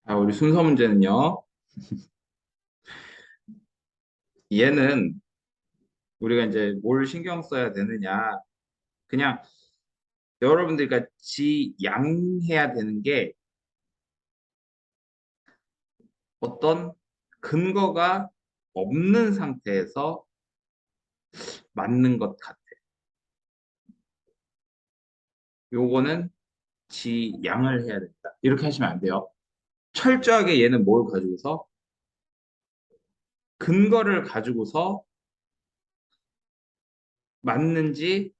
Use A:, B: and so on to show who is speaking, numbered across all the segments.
A: 우리 순서 문제는요. 얘는 우리가 이제 뭘 신경 써야 되느냐. 그냥 여러분들이 같이 양해야 되는 게 어떤 근거가 없는 상태에서 맞는 것 같아. 요거는 지 양을 해야 된다. 이렇게 하시면 안 돼요. 철저하게 얘는 뭘 가지고서 근거를 가지고서 맞는지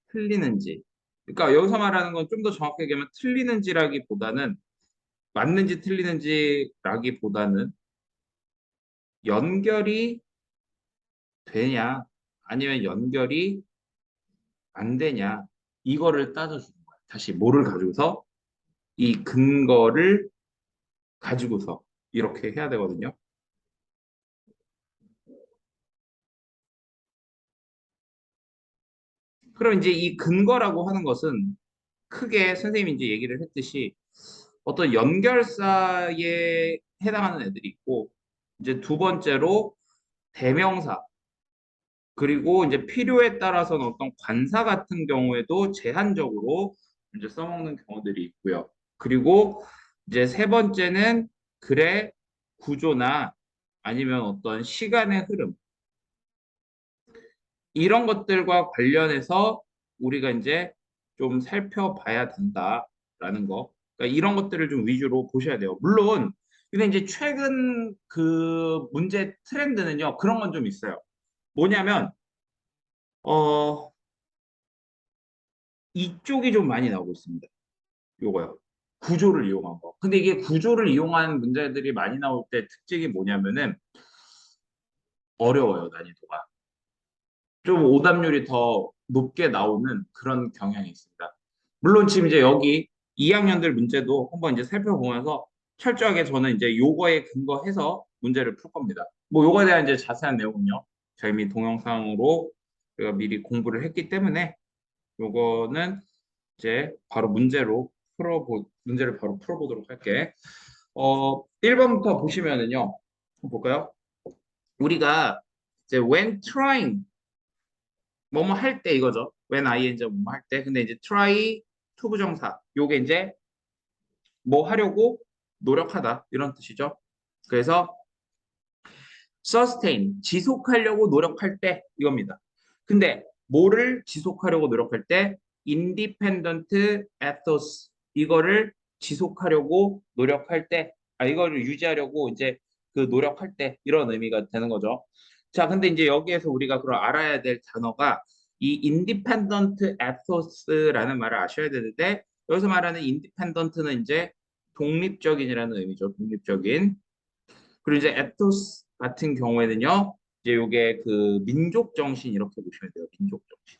A: 틀리는지. 그러니까 여기서 말하는 건 좀 더 정확하게 얘기하면 틀리는지라기보다는 맞는지 틀리는지라기보다는 연결이 되냐, 아니면 연결이 안 되냐, 이거를 따져주는 거야. 다시 뭐를 가지고서? 이 근거를 가지고서 이렇게 해야 되거든요. 그럼 이제 이 근거라고 하는 것은 크게 선생님이 이제 얘기를 했듯이 어떤 연결사에 해당하는 애들이 있고, 이제 두 번째로 대명사, 그리고 이제 필요에 따라서는 어떤 관사 같은 경우에도 제한적으로 이제 써먹는 경우들이 있고요. 그리고 이제 세 번째는 글의 구조나 아니면 어떤 시간의 흐름, 이런 것들과 관련해서 우리가 이제 좀 살펴봐야 된다라는 거. 그러니까 이런 것들을 좀 위주로 보셔야 돼요. 물론 근데 이제 최근 그 문제 트렌드는요, 그런 건 좀 있어요. 뭐냐면 어 이쪽이 좀 많이 나오고 있습니다. 요거요. 구조를 이용한 거. 근데 이게 구조를 이용한 문제들이 많이 나올 때 특징이 뭐냐면은 어려워요, 난이도가. 좀 오답률이 더 높게 나오는 그런 경향이 있습니다. 물론 지금 이제 여기 2학년들 문제도 한번 이제 살펴보면서 철저하게 저는 이제 요거에 근거해서 문제를 풀 겁니다. 뭐 요거에 대한 이제 자세한 내용은요. 저희 이미 동영상으로 제가 미리 공부를 했기 때문에 요거는 이제 바로 문제를 바로 풀어보도록 할게. 1번부터 보시면은요. 한번 볼까요? 우리가 이제 when trying 뭐뭐 할 때 이거죠. when ing 뭐뭐 할 때. 근데 이제 try to 부정사. 요게 이제 뭐 하려고 노력하다 이런 뜻이죠. 그래서 sustain 지속하려고 노력할 때 이겁니다. 근데 뭐를 지속하려고 노력할 때 independent ethos 이거를 지속하려고 노력할 때 이거를 유지하려고 이제 그 노력할 때 이런 의미가 되는 거죠. 자, 근데 이제 여기에서 우리가 그럼 알아야 될 단어가 이 independent ethos라는 말을 아셔야 되는데 여기서 말하는 independent는 이제 독립적인이라는 의미죠. 독립적인. 그리고 이제 에토스 같은 경우에는요, 이제 요게 그 민족 정신 이렇게 보시면 돼요. 민족 정신.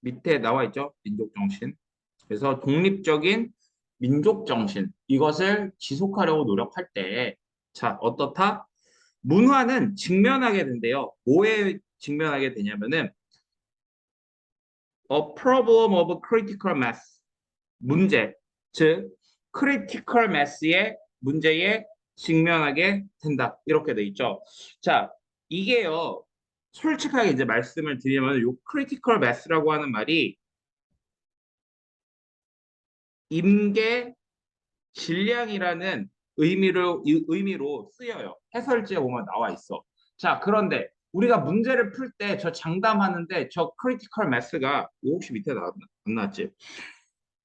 A: 밑에 나와 있죠? 민족 정신. 그래서 독립적인 민족 정신 이것을 지속하려고 노력할 때, 자, 어떻다? 문화는 직면하게 된대요. 뭐에 직면하게 되냐면은 a problem of critical mass 문제, 즉 critical mass의 문제에 직면하게 된다. 이렇게 돼 있죠. 자, 이게요. 솔직하게 이제 말씀을 드리면 요 critical mass라고 하는 말이 임계 질량이라는 의미로 쓰여요. 해설지에 보면 나와 있어. 자, 그런데 우리가 문제를 풀 때 저 장담하는데 저 critical mass가 혹시 밑에 안 나왔지?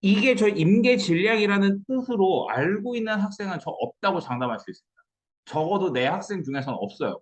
A: 이게 저 임계 질량이라는 뜻으로 알고 있는 학생은 저 없다고 장담할 수 있습니다. 적어도 내 학생 중에서는 없어요.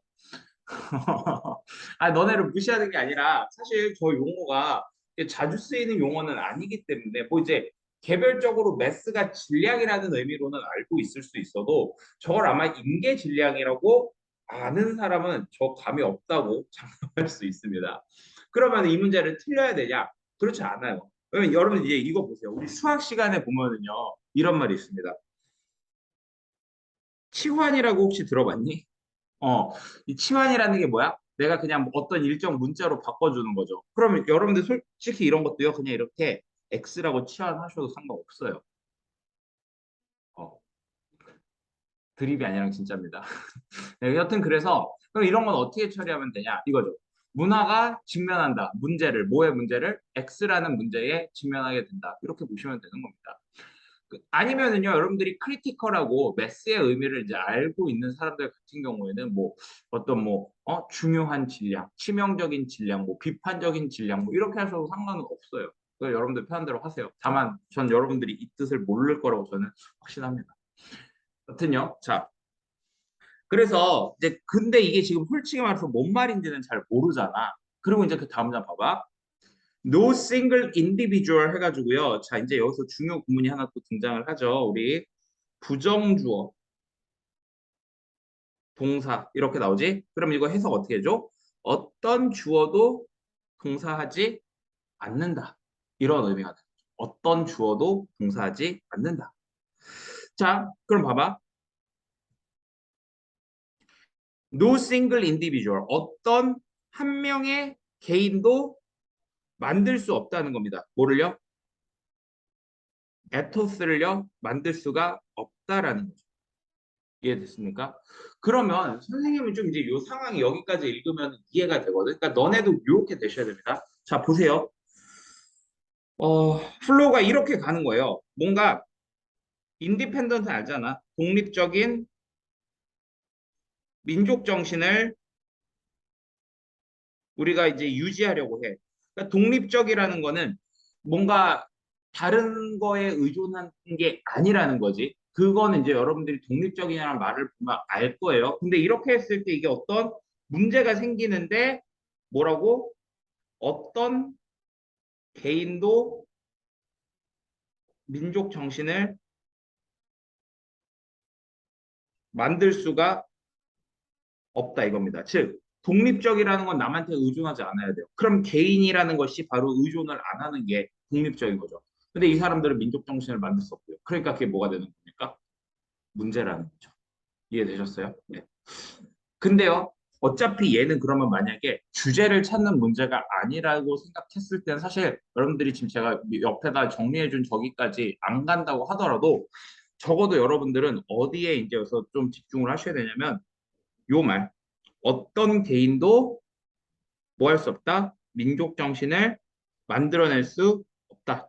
A: 너네를 무시하는 게 아니라 사실 저 용어가 자주 쓰이는 용어는 아니기 때문에 뭐 이제 개별적으로 매스가 질량이라는 의미로는 알고 있을 수 있어도 저걸 아마 임계 질량이라고 아는 사람은 저 감이 없다고 장담할 수 있습니다. 그러면 이 문제를 틀려야 되냐? 그렇지 않아요. 왜냐면 여러분 이제 이거 보세요. 우리 수학 시간에 보면은요 이런 말이 있습니다. 치환이라고 혹시 들어봤니? 이 치환이라는 게 뭐야? 내가 그냥 뭐 어떤 일정 문자로 바꿔주는 거죠. 그러면 여러분들 솔직히 이런 것도요. 그냥 이렇게 X라고 치환하셔도 상관없어요. 어, 드립이 아니라 진짜입니다. 네, 여튼 그래서 그럼 이런 건 어떻게 처리하면 되냐 이거죠. 문화가 직면한다. 문제를 뭐의 문제를 X라는 문제에 직면하게 된다. 이렇게 보시면 되는 겁니다. 아니면은요, 여러분들이 크리티컬하고 매스의 의미를 이제 알고 있는 사람들 같은 경우에는 뭐 어떤 뭐 중요한 질량, 치명적인 질량, 뭐 비판적인 질량 뭐 이렇게 하셔도 상관은 없어요. 그걸 여러분들 편한 대로 하세요. 다만 전 여러분들이 이 뜻을 모를 거라고 저는 확신합니다. 여튼요, 자 그래서 이제 근데 이게 지금 솔직히 말해서 뭔 말인지는 잘 모르잖아. 그리고 이제 그 다음 장 봐봐. No single individual 해가지고요. 자 이제 여기서 중요 구문이 하나 또 등장을 하죠. 우리 부정주어, 동사 이렇게 나오지? 그럼 이거 해석 어떻게 해줘? 어떤 주어도 동사하지 않는다. 이런 의미가 되죠. 어떤 주어도 동사하지 않는다. 자, 그럼 봐봐. No single individual. 어떤 한 명의 개인도 만들 수 없다는 겁니다. 뭐를요? 에토스를요? 만들 수가 없다라는 거죠. 이해됐습니까? 그러면 선생님은 좀 이제 이 상황이 여기까지 읽으면 이해가 되거든. 그러니까 너네도 이렇게 되셔야 됩니다. 자, 보세요. 플로우가 이렇게 가는 거예요. 뭔가 인디펜던트 알잖아. 독립적인 민족 정신을 우리가 이제 유지하려고 해. 그러니까 독립적이라는 거는 뭔가 다른 거에 의존하는 게 아니라는 거지. 그거는 이제 여러분들이 독립적이냐는 말을 보면 알 거예요. 근데 이렇게 했을 때 이게 어떤 문제가 생기는데 뭐라고? 어떤 개인도 민족 정신을 만들 수가 없다 이겁니다. 즉, 독립적이라는 건 남한테 의존하지 않아야 돼요. 그럼 개인이라는 것이 바로 의존을 안 하는 게 독립적인 거죠. 근데 이 사람들은 민족 정신을 만들 수 없고요. 그러니까 그게 뭐가 되는 겁니까? 문제라는 거죠. 이해되셨어요? 네. 근데요, 어차피 얘는 그러면 만약에 주제를 찾는 문제가 아니라고 생각했을 때는 사실 여러분들이 지금 제가 옆에다 정리해준 저기까지 안 간다고 하더라도 적어도 여러분들은 어디에 이제 여기서 좀 집중을 하셔야 되냐면 요 말. 어떤 개인도 뭐 할 수 없다? 민족 정신을 만들어낼 수 없다.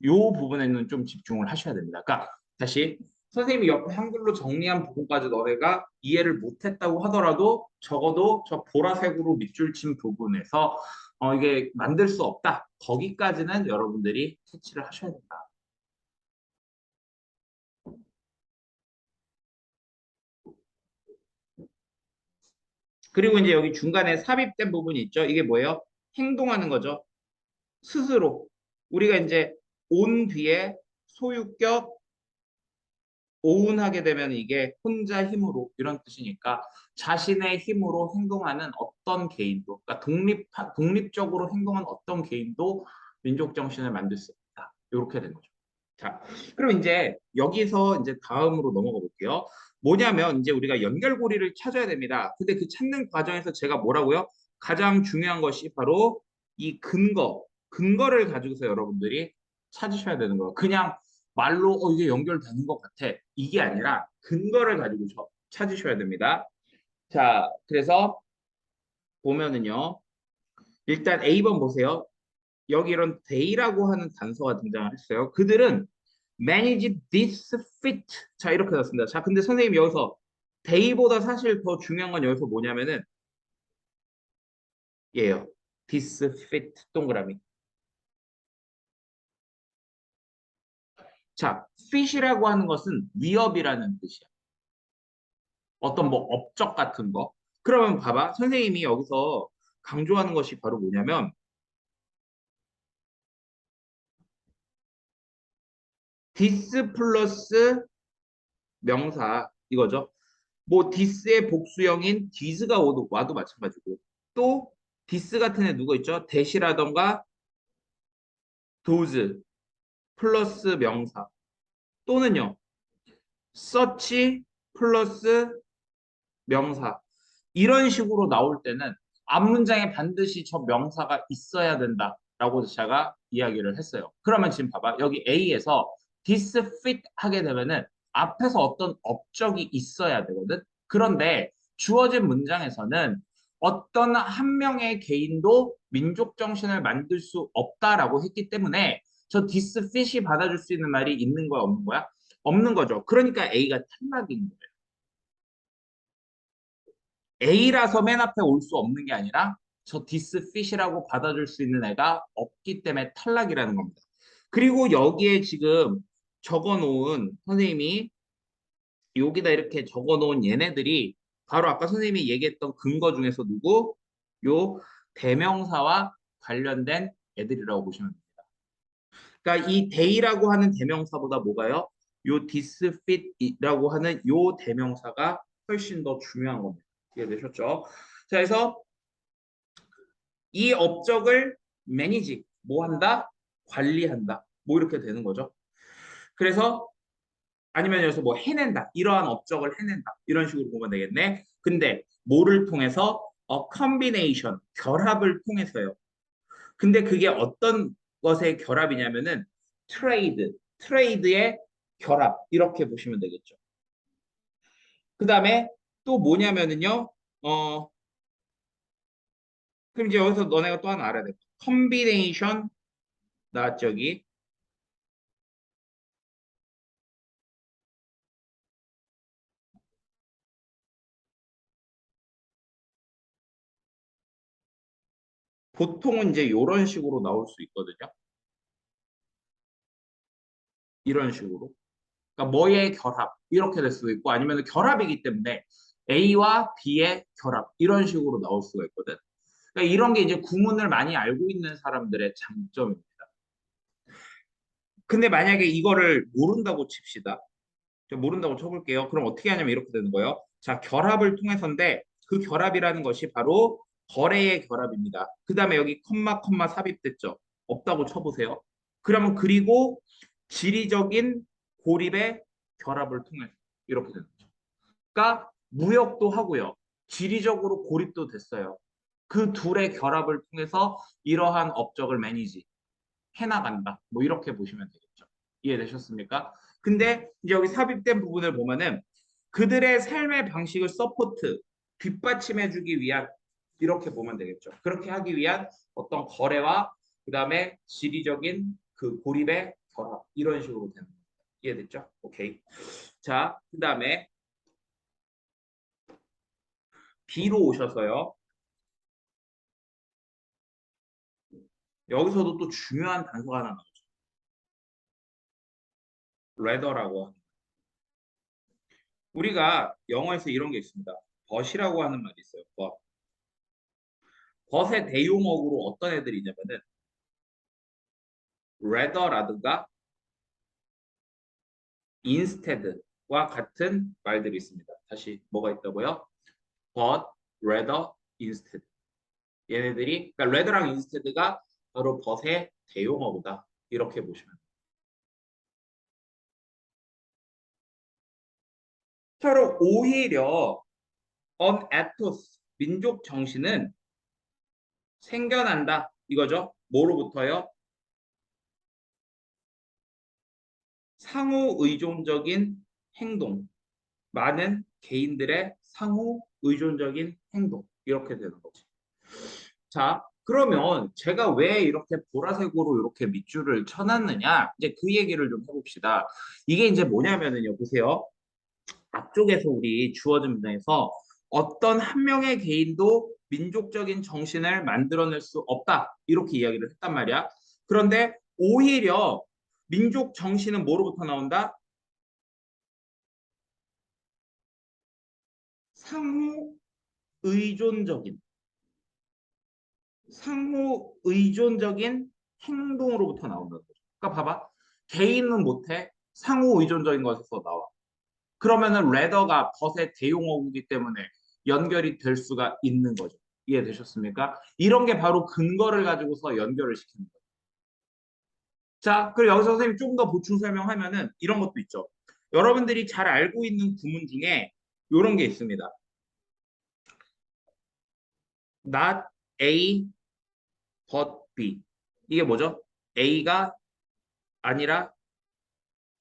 A: 요 부분에는 좀 집중을 하셔야 됩니다. 그러니까 다시 선생님이 옆에 한글로 정리한 부분까지 너네가 이해를 못했다고 하더라도 적어도 저 보라색으로 밑줄 친 부분에서 이게 만들 수 없다. 거기까지는 여러분들이 캐치를 하셔야 된다. 그리고 이제 여기 중간에 삽입된 부분이 있죠. 이게 뭐예요? 행동하는 거죠. 스스로. 우리가 이제 온 뒤에 소유격 오운하게 되면 이게 혼자 힘으로 이런 뜻이니까 자신의 힘으로 행동하는 어떤 개인도 그러니까 독립적으로 행동하는 어떤 개인도 민족 정신을 만들 수 없다. 이렇게 된 거죠. 자, 그럼 이제 여기서 이제 다음으로 넘어가 볼게요. 뭐냐면 이제 우리가 연결고리를 찾아야 됩니다. 근데 그 찾는 과정에서 제가 뭐라고요? 가장 중요한 것이 바로 이 근거를 가지고서 여러분들이 찾으셔야 되는 거예요. 그냥 말로 이게 연결되는 것 같아. 이게 아니라 근거를 가지고 찾으셔야 됩니다. 자, 그래서 보면은요. 일단 A번 보세요. 여기 이런 they라고 하는 단서가 등장을 했어요. 그들은 manage this fit. 자, 이렇게 났습니다. 자, 근데 선생님 여기서 they보다 사실 더 중요한 건 여기서 뭐냐면은 얘예요. this fit 동그라미. 자, fit이라고 하는 것은 위협이라는 뜻이야. 어떤 뭐 업적 같은 거. 그러면 봐봐. 선생님이 여기서 강조하는 것이 바로 뭐냐면 this 플러스 명사 이거죠. 뭐 디스의 복수형인 디스가 와도 마찬가지고 또 디스 같은 애 누구 있죠? 대시라던가 도즈 플러스 명사 또는요 서치 플러스 명사 이런 식으로 나올 때는
B: 앞 문장에 반드시 저 명사가 있어야 된다라고 제가 이야기를 했어요. 그러면 지금 봐봐. 여기 A에서 this fit 하게 되면은 앞에서 어떤 업적이 있어야 되거든. 그런데 주어진 문장에서는 어떤 한 명의 개인도 민족 정신을 만들 수 없다라고 했기 때문에 저 this fit이 받아줄 수 있는 말이 있는 거야, 없는 거야? 없는 거죠. 그러니까 A가 탈락인 거예요. A라서 맨 앞에 올 수 없는 게 아니라 저 this fit이라고 받아줄 수 있는 애가 없기 때문에 탈락이라는 겁니다. 그리고 여기에 지금 적어 놓은 선생님이 여기다 이렇게 적어 놓은 얘네들이 바로 아까 선생님이 얘기했던 근거 중에서 누구? 요 대명사와 관련된 애들이라고 보시면 됩니다. 그러니까 이 they라고 하는 대명사보다 뭐가요? 요 this fit이라고 하는 요 대명사가 훨씬 더 중요한 겁니다. 이해되셨죠? 자, 그래서 이 업적을 매니지, 뭐 한다? 관리한다. 뭐 이렇게 되는 거죠. 그래서 아니면 여기서 뭐 해낸다. 이러한 업적을 해낸다. 이런 식으로 보면 되겠네. 근데 뭐를 통해서? combination, 결합을 통해서요. 근데 그게 어떤 것의 결합이냐면은 트레이드의 결합. 이렇게 보시면 되겠죠. 그 다음에 또 뭐냐면은요. 그럼 이제 여기서 너네가 또 하나 알아야 돼. 컨비네이션 나왔죠, 여기. 보통은 이제 이런 식으로 나올 수 있거든요. 이런 식으로. 그러니까 뭐의 결합 이렇게 될 수도 있고 아니면 결합이기 때문에 A와 B의 결합 이런 식으로 나올 수가 있거든. 그러니까 이런 게 이제 구문을 많이 알고 있는 사람들의 장점입니다. 근데 만약에 이거를 모른다고 칩시다. 모른다고 쳐볼게요. 그럼 어떻게 하냐면 이렇게 되는 거예요. 자, 결합을 통해서인데 그 결합이라는 것이 바로 거래의 결합입니다. 그 다음에 여기 컴마 삽입됐죠. 없다고 쳐보세요. 그러면 그리고 지리적인 고립의 결합을 통해서 이렇게 되는 거죠. 그러니까 무역도 하고요. 지리적으로 고립도 됐어요. 그 둘의 결합을 통해서 이러한 업적을 매니지 해나간다. 뭐 이렇게 보시면 되겠죠. 이해되셨습니까? 근데 이제 여기 삽입된 부분을 보면은 그들의 삶의 방식을 서포트, 뒷받침해주기 위한 이렇게 보면 되겠죠. 그렇게 하기 위한 어떤 거래와 그 다음에 지리적인 그 고립의 결합 이런 식으로 되는 겁니다. 이해됐죠? 오케이. 자, 그 다음에 B로 오셔서요. 여기서도 또 중요한 단서가 하나 나오죠. 레더라고. 우리가 영어에서 이런 게 있습니다. 벗이라고 하는 말이 있어요. 벗. 벗의 대용어로 어떤 애들이 있냐면은 rather라든가 instead와 같은 말들이 있습니다. 다시 뭐가 있다고요? but, rather, instead. 얘네들이 그러니까 rather랑 instead가 바로 벗의 대용어보다 이렇게 보시면 돼요. 서로 오히려 on ethos 민족 정신은 생겨난다 이거죠. 뭐로부터요? 상호 의존적인 행동. 많은 개인들의 상호 의존적인 행동. 이렇게 되는 거지. 자, 그러면 제가 왜 이렇게 보라색으로 이렇게 밑줄을 쳐놨느냐? 이제 그 얘기를 좀 해봅시다. 이게 이제 뭐냐면은요, 보세요. 앞쪽에서 우리 주어진 문장에서 어떤 한 명의 개인도 민족적인 정신을 만들어낼 수 없다. 이렇게 이야기를 했단 말이야. 그런데 오히려 민족 정신은 뭐로부터 나온다? 상호 의존적인 상호 의존적인 행동으로부터 나온다는 거죠. 그러니까 봐봐. 개인은 못해. 상호 의존적인 것에서 나와. 그러면은 레더가 벗의 대용어이기 때문에 연결이 될 수가 있는 거죠. 이해되셨습니까? 이런 게 바로 근거를 가지고서 연결을 시키는 거예요. 자, 그리고 여기서 선생님이 조금 더 보충 설명하면은 이런 것도 있죠. 여러분들이 잘 알고 있는 구문 중에 이런 게 있습니다.
A: not A but B. 이게 뭐죠? A가 아니라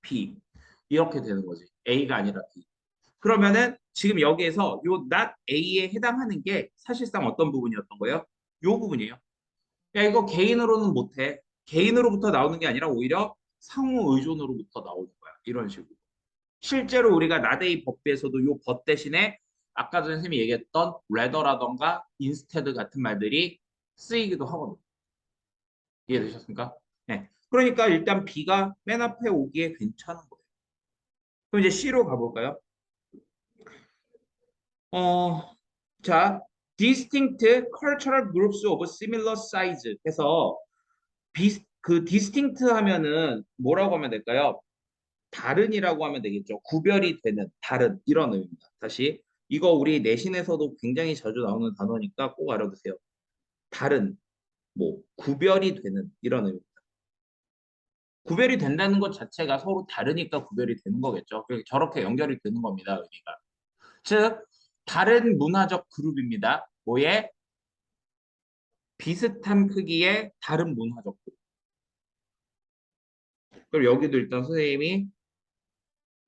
A: B. 이렇게 되는 거지. A가 아니라 B. 그러면은 지금 여기에서 요 not A에 해당하는 게 사실상 어떤 부분이었던 거예요? 요 부분이에요. 야, 이거 개인으로는 못해. 개인으로부터 나오는 게 아니라 오히려 상호 의존으로부터 나오는 거야. 이런 식으로. 실제로 우리가 나데이 법비에서도 요 법 대신에 아까 전에 선생님이 얘기했던 rather라던가 instead 같은 말들이 쓰이기도 하거든요. 이해되셨습니까? 네. 그러니까 일단 B가 맨 앞에 오기에 괜찮은 거예요. 그럼 이제 C로 가볼까요? 어, 자, distinct cultural groups of similar size 해서 그 distinct 하면은 뭐라고 하면 될까요? 다른이라고 하면 되겠죠. 구별이 되는, 다른 이런 의미입니다. 다시 이거 우리 내신에서도 굉장히 자주 나오는 단어니까 꼭 알아두세요. 다른, 뭐 구별이 되는 이런 의미입니다. 구별이 된다는 것 자체가 서로 다르니까 구별이 되는 거겠죠. 저렇게 연결이 되는 겁니다. 의미가. 즉 다른 문화적 그룹입니다. 뭐에 비슷한 크기의 다른 문화적 그룹. 그럼 여기도 일단 선생님이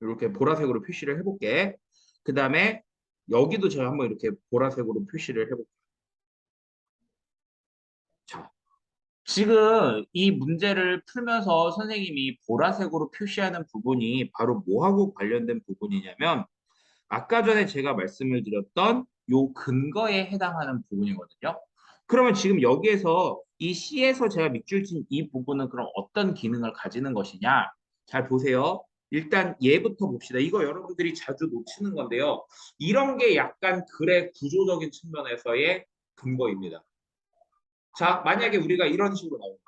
A: 이렇게 보라색으로 표시를 해볼게. 그 다음에 여기도 제가 한번 이렇게 보라색으로 표시를 해볼게요. 자, 지금 이 문제를 풀면서 선생님이 보라색으로 표시하는 부분이 바로 뭐하고 관련된 부분이냐면 아까 전에 제가 말씀을 드렸던 요 근거에 해당하는 부분이거든요. 그러면 지금 여기에서 이 C에서 제가 밑줄 친 이 부분은 그럼 어떤 기능을 가지는 것이냐? 잘 보세요. 일단 얘부터 봅시다. 이거 여러분들이 자주 놓치는 건데요. 이런 게 약간 글의 구조적인 측면에서의 근거입니다. 자, 만약에 우리가 이런 식으로 나옵니다.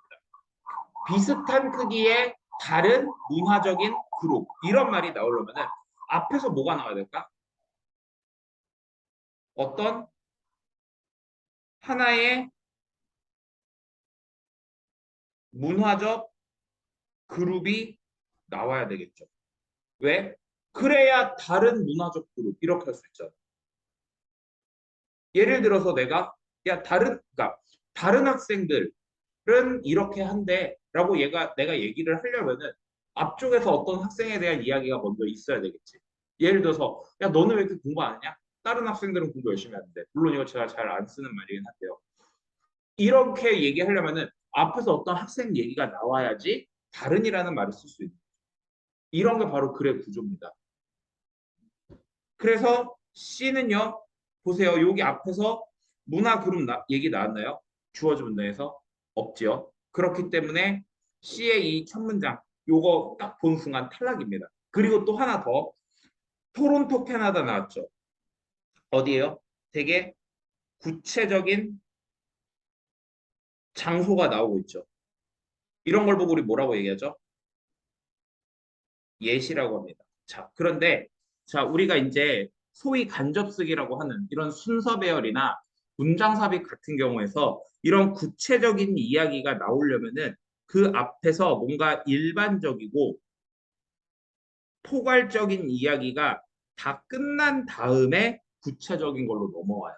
A: 비슷한 크기의 다른 문화적인 그룹 이런 말이 나오려면은 앞에서 뭐가 나와야 될까? 어떤 하나의 문화적 그룹이 나와야 되겠죠. 왜? 그래야 다른 문화적 그룹 이렇게 할 수 있잖아. 예를 들어서 내가 야 그러니까 다른 학생들은 이렇게 한대라고 내가 얘기를 하려면은 앞쪽에서 어떤 학생에 대한 이야기가 먼저 있어야 되겠지. 예를 들어서 야 너는 왜 이렇게 공부 안 하냐? 다른 학생들은 공부 열심히 하는데 물론 이거 제가 잘 안 쓰는 말이긴 한데요. 이렇게 얘기하려면은 앞에서 어떤 학생 얘기가 나와야지 다른이라는 말을 쓸 수 있는 이런 게 바로 글의 구조입니다. 그래서 C는요. 보세요. 여기 앞에서 문화 그룹 얘기 나왔나요? 주어진 문장에서 없지요. 그렇기 때문에 C의 이 첫 문장 요거 딱 본 순간 탈락입니다. 그리고 또 하나 더 토론토 캐나다 나왔죠. 어디예요? 되게 구체적인 장소가 나오고 있죠. 이런 걸 보고 우리 뭐라고 얘기하죠? 예시라고 합니다. 자, 그런데 자, 우리가 이제 소위 간접쓰기라고 하는 이런 순서 배열이나 문장 삽입 같은 경우에서 이런 구체적인 이야기가 나오려면은 그 앞에서 뭔가 일반적이고 포괄적인 이야기가 다 끝난 다음에 구체적인 걸로 넘어와요.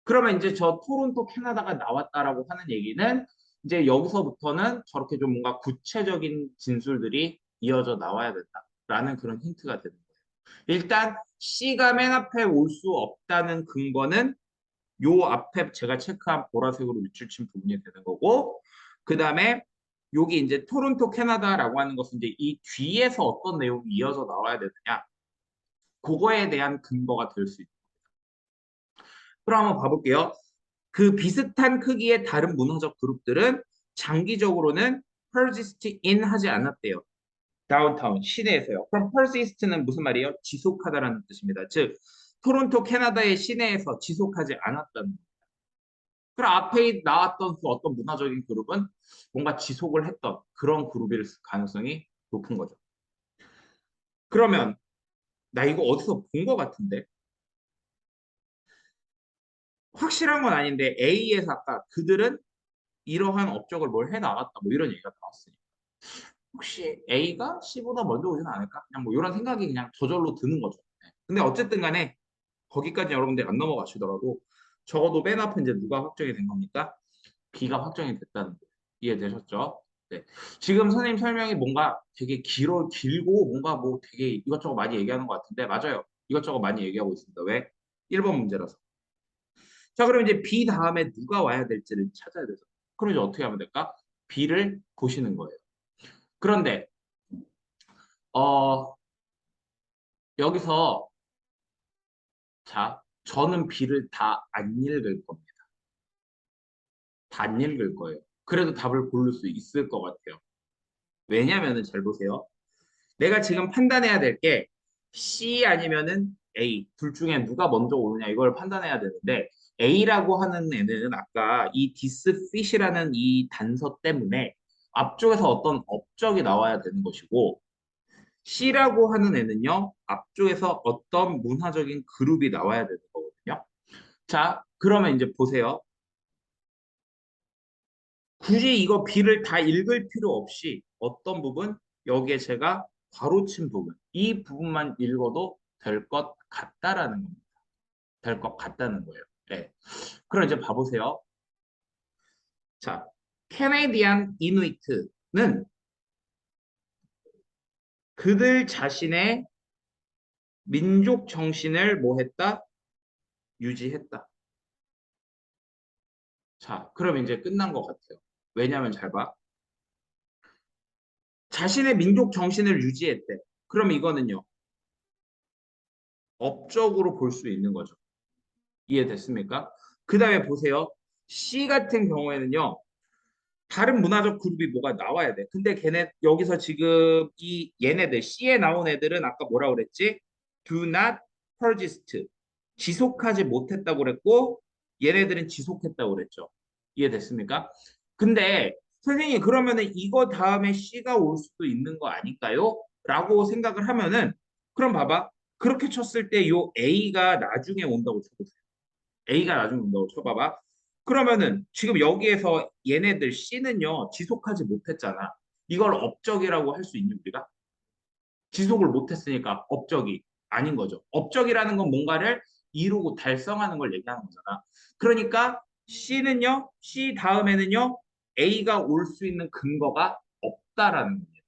A: 그러면 이제 저 토론토 캐나다가 나왔다라고 하는 얘기는 이제 여기서부터는 저렇게 좀 뭔가 구체적인 진술들이 이어져 나와야 된다라는 그런 힌트가 되는 거예요. 일단 C가 맨 앞에 올 수 없다는 근거는 요 앞에 제가 체크한 보라색으로 밑줄친 부분이 되는 거고 그 다음에 여기 이제 토론토 캐나다라고 하는 것은 이제 이 뒤에서 어떤 내용이 이어져 나와야 되느냐 그거에 대한 근거가 될 수 있다. 그럼 한번 봐볼게요. 그 비슷한 크기의 다른 문화적 그룹들은 장기적으로는 persist in 하지 않았대요. 다운타운 시내에서요. 그럼 persist는 무슨 말이에요? 지속하다라는 뜻입니다. 즉 토론토 캐나다의 시내에서 지속하지 않았다는 거예요. 그럼 앞에 나왔던 그 어떤 문화적인 그룹은 뭔가 지속을 했던 그런 그룹일 가능성이 높은 거죠. 그러면 나 이거 어디서 본 것 같은데 확실한 건 아닌데 A에서 아까 그들은 이러한 업적을 뭘 해 나갔다 뭐 이런 얘기가 나왔으니까 혹시 A가 C보다 먼저 오진 않을까? 그냥 뭐 이런 생각이 그냥 저절로 드는 거죠. 네. 근데 어쨌든 간에 거기까지 여러분들이 안 넘어가시더라도
B: 적어도 맨 앞에 이제 누가 확정이 된 겁니까? B가 확정이 됐다는 거예요. 이해되셨죠? 네. 지금 선생님 설명이 뭔가 되게 길고 뭔가 뭐 되게 이것저것 많이 얘기하는 것 같은데 맞아요. 이것저것 많이 얘기하고 있습니다. 왜? 1번 문제라서. 자, 그럼 이제 B 다음에 누가 와야 될지를 찾아야 돼서. 그럼 이제 어떻게 하면 될까? B를 보시는 거예요. 그런데 어 여기서 자, 저는 B를 다 안 읽을 겁니다. 다 안 읽을 거예요. 그래도 답을 고를 수 있을 것 같아요. 왜냐면은 잘 보세요. 내가 지금 판단해야 될 게 C 아니면은 A 둘 중에 누가 먼저 오느냐 이걸 판단해야 되는데 A라고 하는 애는 아까 이 this fish라는 이 단서 때문에 앞쪽에서 어떤 업적이 나와야 되는 것이고 C라고 하는 애는요 앞쪽에서 어떤 문화적인 그룹이 나와야 되는 거거든요. 자, 그러면 이제 보세요. 굳이 이거 B를 다 읽을 필요 없이 어떤 부분 여기에 제가 괄호친 부분 이 부분만 읽어도 될 것 같다라는 겁니다. 될 것 같다는 거예요. 네. 그럼 이제 봐보세요. 자, 캐네디안 이누이트는 그들 자신의 민족 정신을 뭐 했다? 유지했다. 자, 그럼 이제 끝난 것 같아요. 왜냐하면 잘 봐. 자신의 민족 정신을 유지했대. 그럼 이거는요. 업적으로 볼 수 있는 거죠. 이해됐습니까? 그 다음에 보세요. C 같은 경우에는요. 다른 문화적 그룹이 뭐가 나와야 돼. 근데 걔네 여기서 지금 이 얘네들 C에 나온 애들은 아까 뭐라 그랬지? Do not persist. 지속하지 못했다고 그랬고 얘네들은 지속했다고 그랬죠. 이해됐습니까? 근데 선생님 그러면은 이거 다음에 C가 올 수도 있는 거 아닐까요? 라고 생각을 하면은 그럼 봐봐. 그렇게 쳤을 때 요 A가 나중에 온다고 쳐보세요. A가 나중에 온다고 쳐봐봐. 그러면은 지금 여기에서 얘네들 C는요 지속하지 못했잖아. 이걸 업적이라고 할 수 있니 우리가? 지속을 못했으니까 업적이 아닌 거죠. 업적이라는 건 뭔가를 이루고 달성하는 걸 얘기하는 거잖아. 그러니까 C는요, C 다음에는요 A가 올 수 있는 근거가 없다라는 겁니다.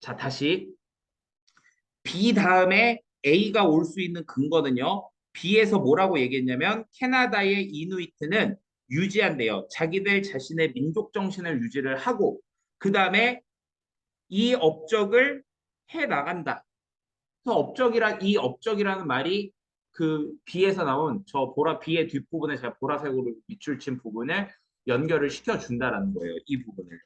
B: 자, 다시 B 다음에 A가 올 수 있는 근거는요. B에서 뭐라고 얘기했냐면 캐나다의 이누이트는 유지한대요. 자기들 자신의 민족 정신을 유지를 하고 그 다음에 이 업적을 해 나간다. 그래서 이 업적이라는 말이 그 B에서 나온 저 B의 뒷부분에 제가 보라색으로 밑줄 친 부분을 연결을 시켜준다라는 거예요. 이 부분을.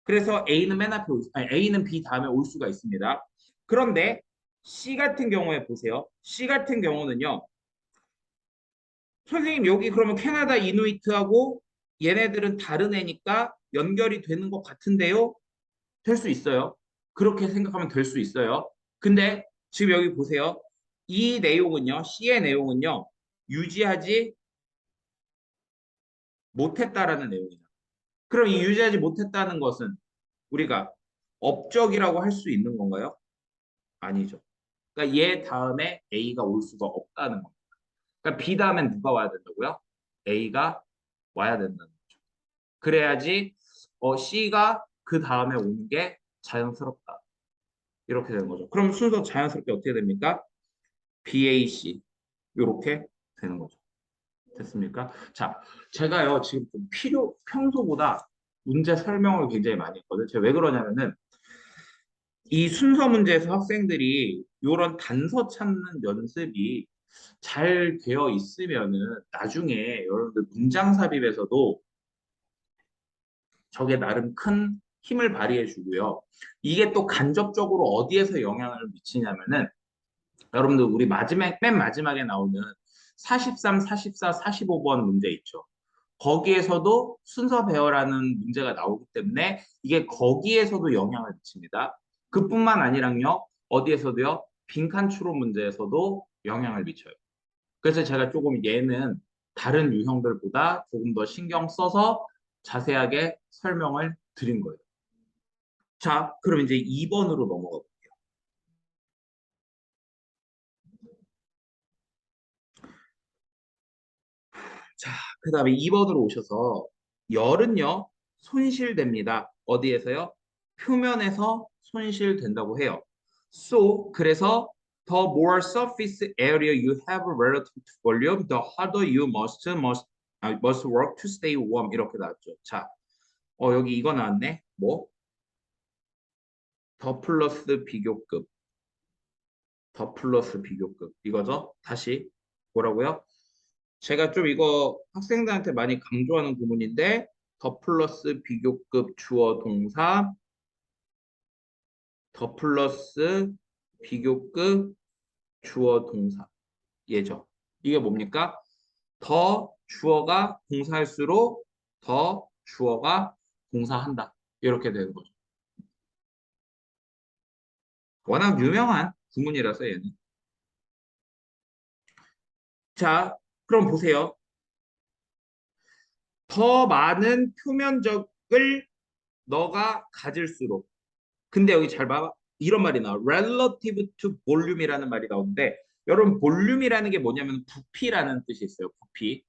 B: 그래서 A는 B 다음에 올 수가 있습니다. 그런데 C 같은 경우에 보세요. C 같은 경우는요. 선생님 여기 그러면 캐나다 이누이트하고 얘네들은 다른 애니까 연결이 되는 것 같은데요. 될 수 있어요. 그렇게 생각하면 될 수 있어요. 근데 지금 여기 보세요. 이 내용은요. C의 내용은요. 유지하지 못했다라는 내용이다. 그럼 이 유지하지 못했다는 것은 우리가 업적이라고 할 수 있는 건가요? 아니죠. 그러니까 얘 다음에 A가 올 수가 없다는 겁니다. 그러니까 B 다음엔 누가 와야 된다고요? A가 와야 된다는 거죠. 그래야지 C가 그 다음에 오는 게 자연스럽다. 이렇게 되는 거죠. 그럼 순서 자연스럽게 어떻게 됩니까? BAC 이렇게 되는 거죠. 됐습니까? 자, 제가요 지금 좀 평소보다 문제 설명을 굉장히 많이 했거든요. 제가 왜 그러냐면은 이 순서 문제에서 학생들이 이런 단서 찾는 연습이 잘 되어 있으면은 나중에 여러분들 문장 삽입에서도 저게 나름 큰 힘을 발휘해 주고요. 이게 또 간접적으로 어디에서 영향을 미치냐면은 여러분들 우리 맨 마지막에 나오는 43, 44, 45번 문제 있죠. 거기에서도 순서 배열하는 문제가 나오기 때문에 이게 거기에서도 영향을 미칩니다. 그뿐만 아니랑요. 어디에서도요. 빈칸 추론 문제에서도 영향을 미쳐요. 그래서 제가 조금 얘는 다른 유형들보다 조금 더 신경 써서 자세하게 설명을 드린 거예요. 자, 그럼 이제 2번으로 넘어가 볼게요.
A: 자, 그 다음에 2번으로 오셔서 열은요, 손실됩니다. 어디에서요? 표면에서 손실된다고 해요. So, 그래서 the more surface area you have relative to volume, the harder you must work to stay warm. 이렇게 나왔죠. 자, 여기 이거 나왔네. 뭐? 더 플러스 비교급. 더 플러스 비교급. 이거죠? 다시 뭐라고요? 제가 좀 이거 학생들한테 많이 강조하는 구문인데 더 플러스 비교급 주어 동사 더 플러스 비교급 주어 동사 예죠. 이게 뭡니까? 더 주어가 동사할수록 더 주어가 동사한다. 이렇게 되는 거죠. 워낙 유명한 구문이라서 얘는. 자, 그럼 보세요. 더 많은 표면적을 너가 가질수록 근데 여기 잘 봐. 이런 말이 나와. relative to volume이라는 말이 나오는데 여러분 볼륨이라는 게 뭐냐면 부피라는 뜻이 있어요. 부피.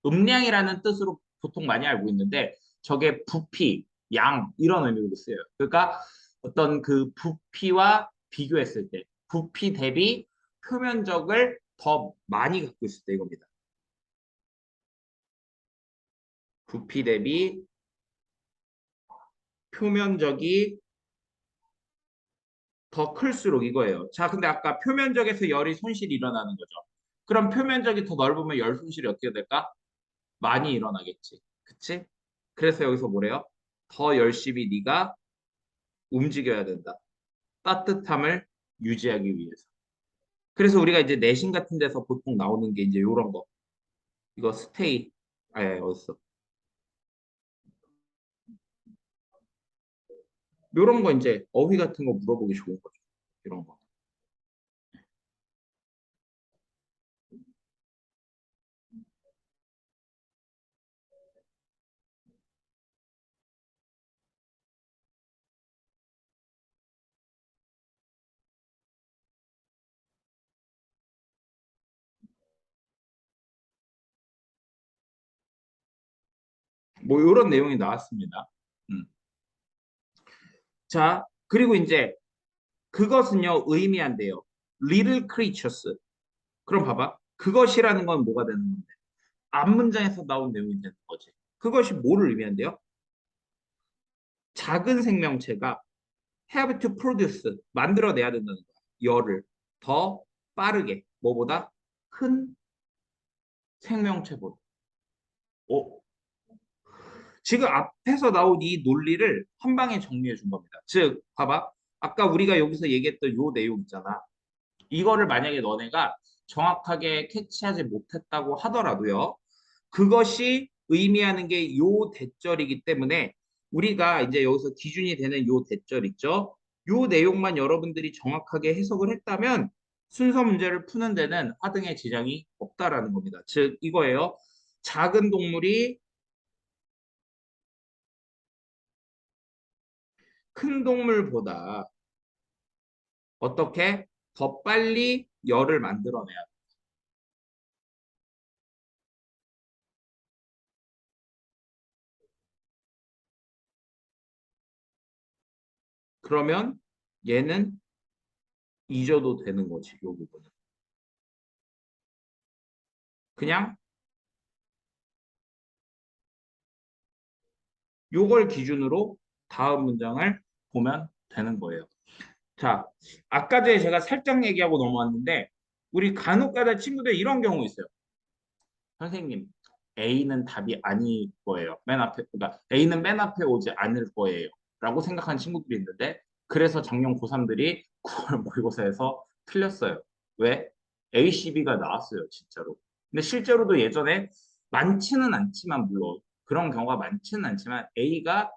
A: 음량이라는 뜻으로 보통 많이 알고 있는데 저게 부피, 양 이런 의미로 쓰여요. 그러니까 어떤 그 부피와 비교했을 때 부피 대비 표면적을 더 많이 갖고 있을 때 이겁니다. 부피 대비 표면적이 더 클수록 이거예요. 자, 근데 아까 표면적에서 열이 손실이 일어나는 거죠. 그럼 표면적이 더 넓으면 열 손실이 어떻게 될까? 많이 일어나겠지. 그치? 그래서 여기서 뭐래요? 더 열심히 네가 움직여야 된다. 따뜻함을 유지하기 위해서. 그래서 우리가 이제 내신 같은 데서 보통 나오는 게 이제 요런 거. 이거 스테이. 어딨어? 요런 거 이제 어휘 같은 거 물어보기 좋은 거죠. 이런 거. 뭐 요런 내용이 나왔습니다. 음. 자, 그리고 이제 그것은요, 의미한대요. little creatures. 그럼 봐봐. 그것이라는 건 뭐가 되는 건데? 앞 문장에서 나온 내용이 되는 거지. 그것이 뭐를 의미한대요? 작은 생명체가 have to produce, 만들어내야 된다는 거야. 열을 더 빠르게. 뭐보다? 큰 생명체보다. 어? 지금 앞에서 나온 이 논리를 한 방에 정리해 준 겁니다. 즉, 봐봐. 아까 우리가 여기서 얘기했던 요 내용 있잖아. 이거를 만약에 너네가 정확하게 캐치하지 못했다고 하더라도요. 그것이 의미하는 게 요 대절이기 때문에 우리가 이제 여기서 기준이 되는 요 대절 있죠. 요 내용만 여러분들이 정확하게 해석을 했다면 순서 문제를 푸는 데는 하등의 지장이 없다라는 겁니다. 즉 이거예요. 작은 동물이 큰 동물보다 어떻게 더 빨리 열을 만들어내야 돼. 그러면 얘는 잊어도 되는 거지, 요 부분은. 그냥 요걸 기준으로 다음 문장을 보면 되는 거예요. 자, 아까 전에 제가 살짝 얘기하고 넘어왔는데 우리 간혹 가다 친구들 이런 경우 있어요. 선생님, A는 답이 아닐 거예요. 맨 앞에, 그러니까 A는 맨 앞에 오지 않을 거예요. 라고 생각하는 친구들이 있는데 그래서 작년 고3들이 9월 모의고사에서 틀렸어요. 왜? A, C, B가 나왔어요, 진짜로. 근데 실제로도 예전에 많지는 않지만 물론 그런 경우가 많지는 않지만 A가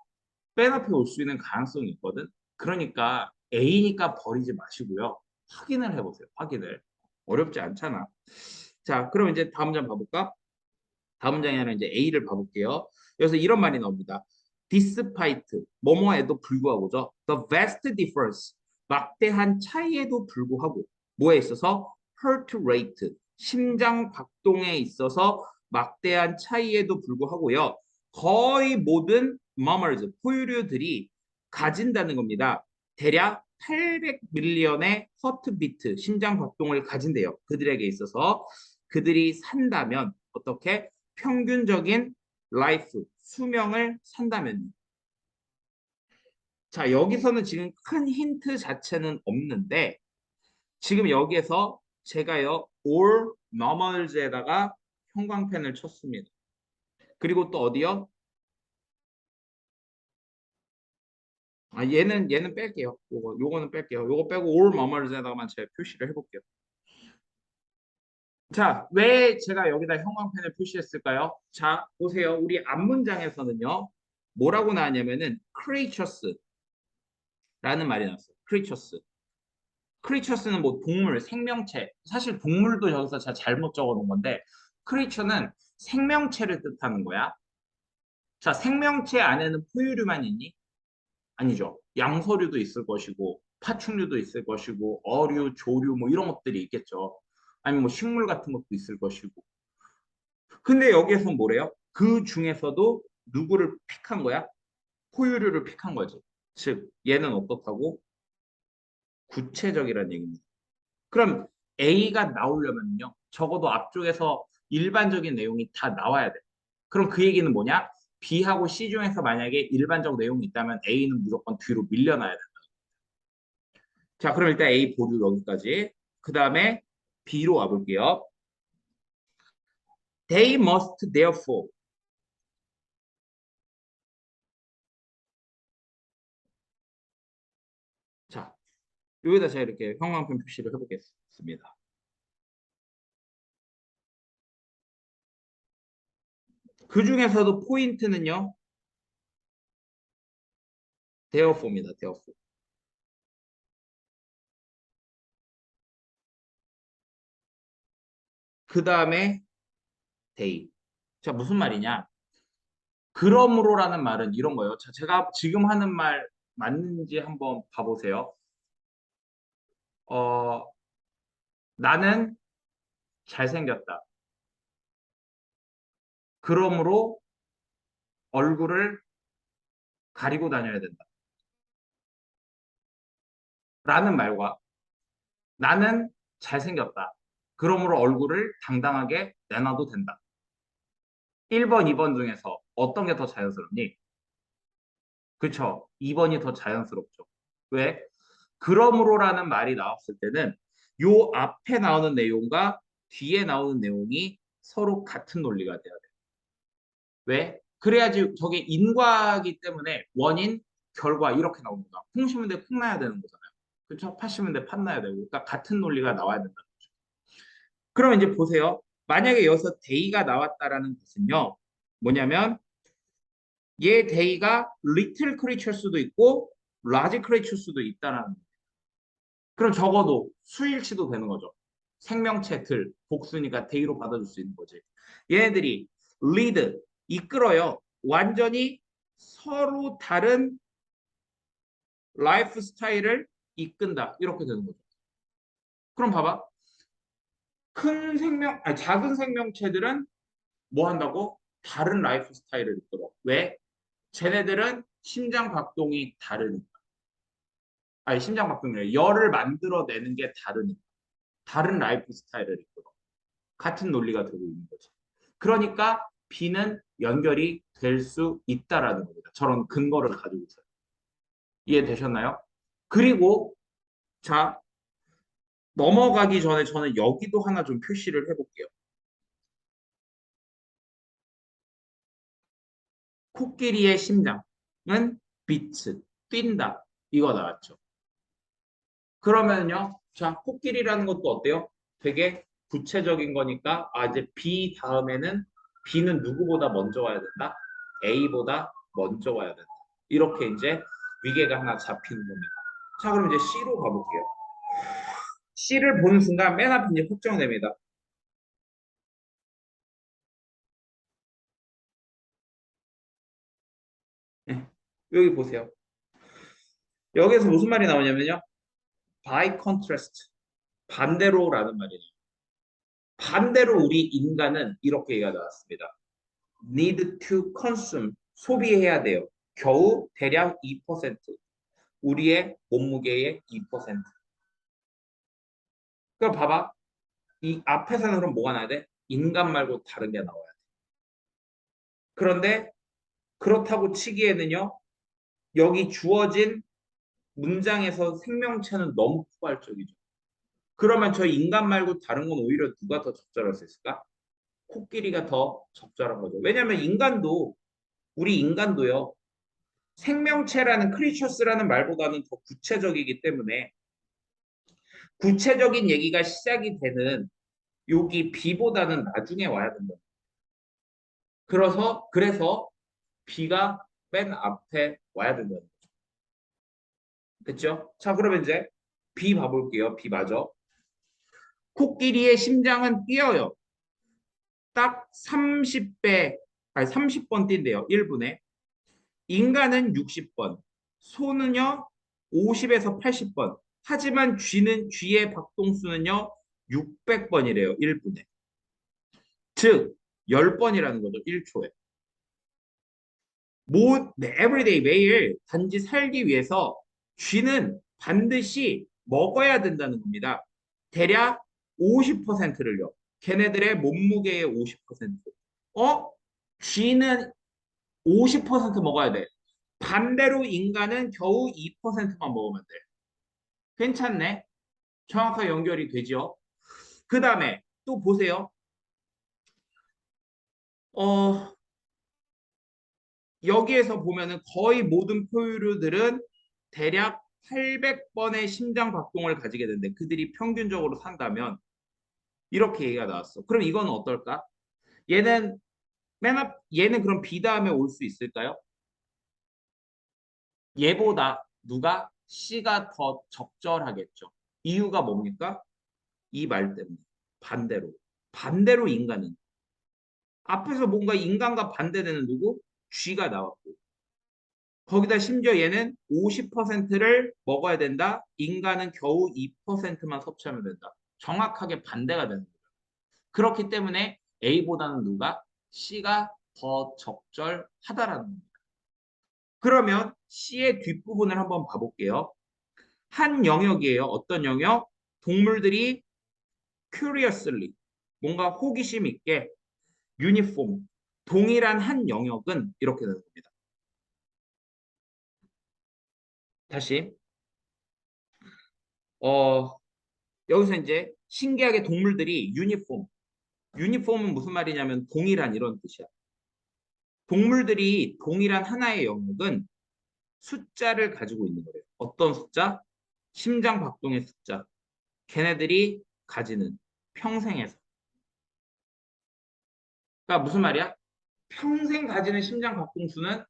A: 맨 앞에 올 수 있는 가능성이 있거든. 그러니까 A니까 버리지 마시고요. 확인을 해보세요. 확인을. 어렵지 않잖아. 자, 그럼 이제 다음 장 봐볼까? 다음 장에는 이제 A를 봐볼게요. 그래서 이런 말이 나옵니다. despite, 뭐뭐에도 불구하고죠. The vast difference, 막대한 차이에도 불구하고 뭐에 있어서 heart rate, 심장 박동에 있어서 막대한 차이에도 불구하고요. 거의 모든 mammals, 포유류들이 가진다는 겁니다. 대략 800 밀리언의 허트비트, 심장 박동을 가진대요. 그들에게 있어서 그들이 산다면 어떻게 평균적인 라이프, 수명을 산다면 자, 여기서는 지금 큰 힌트 자체는 없는데 지금 여기에서 제가요 all normals에다가 형광펜을 쳤습니다. 그리고 또 어디요? 아, 얘는 뺄게요. 요거는 뺄게요. 요거 빼고 all normals에다가만 제가 표시를 해볼게요. 자, 왜 제가 여기다 형광펜을 표시했을까요? 자, 보세요. 우리 앞문장에서는요. 뭐라고 나왔냐면은 creatures라는 말이 나왔어요. creatures. 크리처스는 뭐 동물, 생명체. 사실 동물도 여기서 제가 잘못 적어 놓은 건데, 크리처는 생명체를 뜻하는 거야. 자, 생명체 안에는 포유류만 있니? 아니죠. 양서류도 있을 것이고, 파충류도 있을 것이고, 어류, 조류 뭐 이런 것들이 있겠죠. 아니면 뭐 식물 같은 것도 있을 것이고. 근데 여기에서 뭐래요? 그 중에서도 누구를 픽한 거야? 포유류를 픽한 거지. 즉, 얘는 어떻다고? 구체적이라는 얘기입니다. 그럼 A가 나오려면요. 적어도 앞쪽에서 일반적인 내용이 다 나와야 돼. 그럼 그 얘기는 뭐냐? B하고 C 중에서 만약에 일반적 내용이 있다면 A는 무조건 뒤로 밀려나야 돼. 자, 그럼 일단 A 보류 여기까지. 그 다음에 B로 와볼게요. They must therefore. 자, 여기다 제가 이렇게 형광펜 표시를 해보겠습니다. 그 중에서도 포인트는요. therefore입니다. therefore. 그 다음에 they. 자, 무슨 말이냐? 그러므로라는 말은 이런 거예요. 자, 제가 지금 하는 말 맞는지 한번 봐보세요. 어, 나는 잘생겼다. 그러므로 얼굴을 가리고 다녀야 된다. 라는 말과 나는 잘생겼다. 그러므로 얼굴을 당당하게 내놔도 된다. 1번, 2번 중에서 어떤 게 더 자연스럽니? 그쵸? 2번이 더 자연스럽죠. 왜? 그러므로라는 말이 나왔을 때는 요 앞에 나오는 내용과 뒤에 나오는 내용이 서로 같은 논리가 돼야 돼. 왜? 그래야지 저게 인과이기 때문에 원인, 결과 이렇게 나옵니다. 콩 심은 데 콩 나야 되는 거잖아요. 그렇죠? 팥 심은 데 팥 나야 되고. 그러니까 같은 논리가 나와야 된다는 거죠. 그럼 이제 보세요. 만약에 여기서 데이가 나왔다라는 것은요. 뭐냐면 얘 데이가 little creature 수도 있고 large creature 수도 있다라는 거예요. 그럼 적어도 수일치도 되는 거죠. 생명체들, 복수니까 데이로 받아줄 수 있는 거지. 얘네들이 lead, 이끌어요. 완전히 서로 다른 라이프 스타일을 이끈다. 이렇게 되는 거죠. 그럼 봐봐. 작은 생명체들은 뭐 한다고? 다른 라이프 스타일을 이끌어. 왜? 쟤네들은 심장 박동이 다르니까. 아니, 심장 박동이 아니라 열을 만들어내는 게 다르니까. 다른 라이프 스타일을 이끌어. 같은 논리가 되고 있는 거죠. 그러니까 B는 연결이 될 수 있다라는 겁니다. 저런 근거를 가지고 있어요. 이해되셨나요? 그리고 자, 넘어가기 전에 저는 여기도 하나 좀 표시를 해볼게요. 코끼리의 심장은 비트, 뛴다. 이거 나왔죠. 그러면요. 자, 코끼리라는 것도 어때요? 되게 구체적인 거니까 이제 B 다음에는 B는 누구보다 먼저 와야 된다? A보다 먼저 와야 된다. 이렇게 이제 위계가 하나 잡히는 겁니다. 자, 그럼 이제 C로 가볼게요. C를 보는 순간 맨 앞에 이제 확정됩니다. 네, 여기 보세요. 여기서 무슨 말이 나오냐면요. by contrast, 반대로라는 말이에요. 반대로 우리 인간은 이렇게 얘기가 나왔습니다. need to consume, 소비해야 돼요. 겨우 대략 2%, 우리의 몸무게의 2%. 그럼 봐봐. 이 앞에서는 그럼 뭐가 나야 돼? 인간 말고 다른 게 나와야 돼. 그런데 그렇다고 치기에는요, 여기 주어진 문장에서 생명체는 너무 포괄적이죠. 그러면 저 인간 말고 다른 건 오히려 누가 더 적절할 수 있을까? 코끼리가 더 적절한 거죠. 왜냐하면 인간도, 우리 인간도요, 생명체라는 크리처스라는 말보다는 더 구체적이기 때문에 구체적인 얘기가 시작이 되는 여기 B보다는 나중에 와야 된다. 그래서 B가 맨 앞에 와야 된다는 거죠. 됐죠? 자, 그러면 이제 B 봐볼게요. B 맞아. 코끼리의 심장은 뛰어요. 딱 30배, 아니 30번 뛴대요. 1분에. 인간은 60번, 소는요 50에서 80번. 하지만 쥐의 박동수는요 600번이래요. 1분에. 즉 10번이라는 거죠. 1초에. everyday 매일 단지 살기 위해서 쥐는 반드시 먹어야 된다는 겁니다. 대략 50%를요. 걔네들의 몸무게의 50%. 어? 쥐는 50% 먹어야 돼. 반대로 인간은 겨우 2%만 먹으면 돼. 괜찮네. 정확하게 연결이 되죠. 그 다음에 또 보세요. 어, 여기에서 보면은 거의 모든 포유류들은 대략 800번의 심장 박동을 가지게 되는데 그들이 평균적으로 산다면 이렇게 얘기가 나왔어. 그럼 이건 어떨까? 얘는 얘는 그럼 B 다음에 올 수 있을까요? 얘보다 누가 C가 더 적절하겠죠. 이유가 뭡니까? 이 말 때문에. 반대로. 반대로 인간은. 앞에서 뭔가 인간과 반대되는 누구? 쥐가 나왔고. 거기다 심지어 얘는 50%를 먹어야 된다. 인간은 겨우 2%만 섭취하면 된다. 정확하게 반대가 되는 거죠. 그렇기 때문에 A보다는 누가? C가 더 적절하다라는 겁니다. 그러면 C의 뒷부분을 한번 봐볼게요. 한 영역이에요. 어떤 영역? 동물들이 curiously, 뭔가 호기심 있게 유니폼, 동일한 한 영역은 이렇게 되는 겁니다. 다시 어, 여기서 이제 신기하게 동물들이 유니폼은 무슨 말이냐면 동일한 이런 뜻이야. 동물들이 동일한 하나의 영역은 숫자를 가지고 있는 거예요. 어떤 숫자? 심장 박동의 숫자. 걔네들이 가지는 평생에서. 그러니까 무슨 말이야? 평생 가지는 심장 박동수는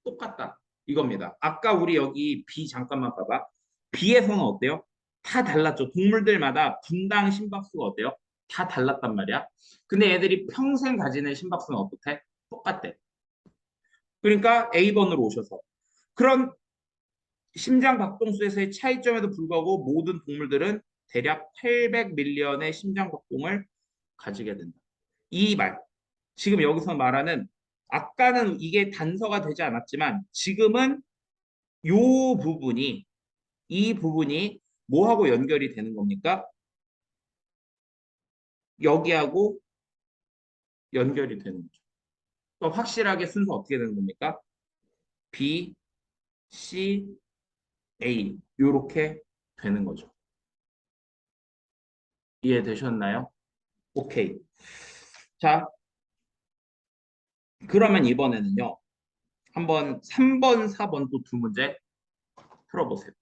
A: 똑같다. 이겁니다. 아까 우리 여기 B 잠깐만 봐봐. B에서는 어때요? 다 달랐죠. 동물들마다 분당 심박수가 어때요? 다 달랐단 말이야. 근데 애들이 평생 가지는 심박수는 어떻대? 똑같대. 그러니까 A번으로 오셔서. 그런 심장 박동수에서의 차이점에도 불구하고 모든 동물들은 대략 800밀리언의 심장 박동을 가지게 된다. 이 말. 지금 여기서 말하는 아까는 이게 단서가 되지 않았지만 지금은 요 부분이 이 부분이 뭐하고 연결이 되는 겁니까? 여기하고 연결이 되는 거죠. 또 확실하게 순서 어떻게 되는 겁니까? B, C, A 요렇게 되는 거죠. 이해되셨나요? 오케이. 자, 그러면 이번에는요. 한번 3번, 4번 또 두 문제 풀어보세요.